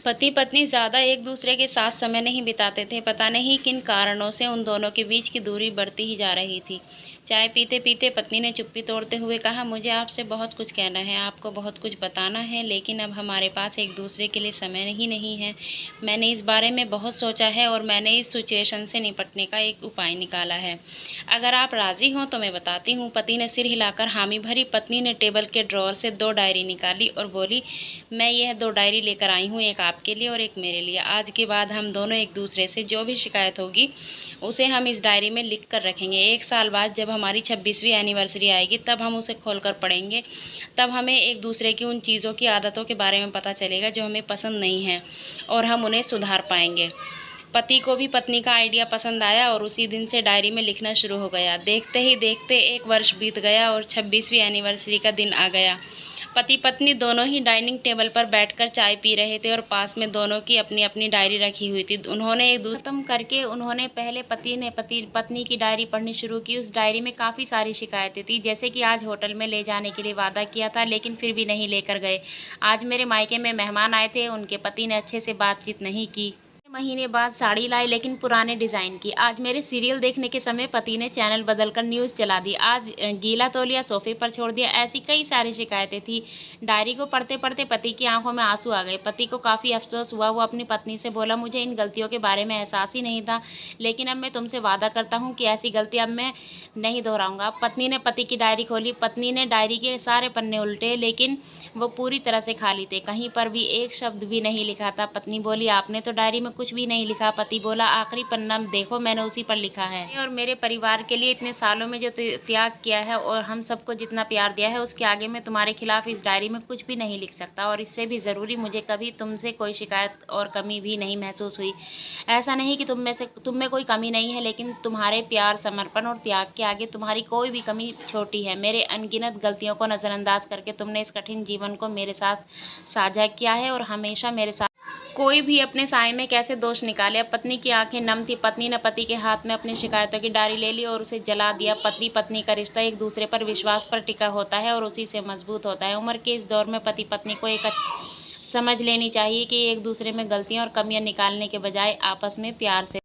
पति पत्नी ज़्यादा एक दूसरे के साथ समय नहीं बिताते थे। पता नहीं किन कारणों से उन दोनों के बीच की दूरी बढ़ती ही जा रही थी। चाय पीते पीते पत्नी ने चुप्पी तोड़ते हुए कहा, मुझे आपसे बहुत कुछ कहना है, आपको बहुत कुछ बताना है, लेकिन अब हमारे पास एक दूसरे के लिए समय ही नहीं है। मैंने इस बारे में बहुत सोचा है और मैंने इस सिचुएशन से निपटने का एक उपाय निकाला है। अगर आप राज़ी हों तो मैं बताती हूँ। पति ने सिर हिलाकर हामी भरी। पत्नी ने टेबल के ड्रॉअर से 2 डायरी निकाली और बोली, मैं यह 2 डायरी लेकर आई हूँ, एक आपके लिए और एक मेरे लिए। आज के बाद हम दोनों एक दूसरे से जो भी शिकायत होगी उसे हम इस डायरी में लिख कर रखेंगे। 1 साल बाद जब हमारी 26वीं एनिवर्सरी आएगी तब हम उसे खोल कर पढ़ेंगे। तब हमें एक दूसरे की उन चीज़ों की आदतों के बारे में पता चलेगा जो हमें पसंद नहीं है और हम उन्हें सुधार पाएंगे। पति को भी पत्नी का आइडिया पसंद आया और उसी दिन से डायरी में लिखना शुरू हो गया। देखते ही देखते 1 वर्ष बीत गया और 26वीं एनिवर्सरी का दिन आ गया। पति पत्नी दोनों ही डाइनिंग टेबल पर बैठकर चाय पी रहे थे और पास में दोनों की अपनी अपनी डायरी रखी हुई थी। उन्होंने एक दूसरे खत्म करके उन्होंने पहले पत्नी की डायरी पढ़नी शुरू की। उस डायरी में काफ़ी सारी शिकायतें थी, जैसे कि आज होटल में ले जाने के लिए वादा किया था लेकिन फिर भी नहीं लेकर गए। आज मेरे मायके में मेहमान आए थे, उनके पति ने अच्छे से बातचीत नहीं की। महीने बाद साड़ी लाई लेकिन पुराने डिज़ाइन की। आज मेरे सीरियल देखने के समय पति ने चैनल बदलकर न्यूज़ चला दी। आज गीला तौलिया सोफे पर छोड़ दिया। ऐसी कई सारी शिकायतें थी। डायरी को पढ़ते पढ़ते पति की आंखों में आंसू आ गए। पति को काफ़ी अफसोस हुआ। वो अपनी पत्नी से बोला, मुझे इन गलतियों के बारे में एहसास ही नहीं था, लेकिन अब मैं तुमसे वादा करता हूँ कि ऐसी गलती अब मैं नहीं दोहराऊंगा। पत्नी ने पति की डायरी खोली। पत्नी ने डायरी के सारे पन्ने उल्टे, लेकिन वो पूरी तरह से खाली थे। कहीं पर भी एक शब्द भी नहीं लिखा था। पत्नी बोली, आपने तो डायरी में कुछ भी नहीं लिखा। पति बोला, आखिरी पन्ना देखो, मैंने उसी पर लिखा है। और मेरे परिवार के लिए इतने सालों में जो त्याग किया है और हम सबको जितना प्यार दिया है, उसके आगे मैं तुम्हारे खिलाफ इस डायरी में कुछ भी नहीं लिख सकता। और इससे भी ज़रूरी, मुझे कभी तुमसे कोई शिकायत और कमी भी नहीं महसूस हुई। ऐसा नहीं कि तुम में कोई कमी नहीं है, लेकिन तुम्हारे प्यार, समर्पण और त्याग के आगे तुम्हारी कोई भी कमी छोटी है। मेरे अनगिनत गलतियों को नज़रअंदाज करके तुमने इस कठिन जीवन को मेरे साथ साझा किया है और हमेशा मेरे साथ। कोई भी अपने साये में कैसे दोष निकाले। अब पत्नी की आंखें नम थी। पत्नी ने पति के हाथ में अपनी शिकायतों की डायरी ले ली और उसे जला दिया। पति पत्नी का रिश्ता एक दूसरे पर विश्वास पर टिका होता है और उसी से मजबूत होता है। उम्र के इस दौर में पति पत्नी को एक समझ लेनी चाहिए कि एक दूसरे में गलतियां और कमियां निकालने के बजाय आपस में प्यार से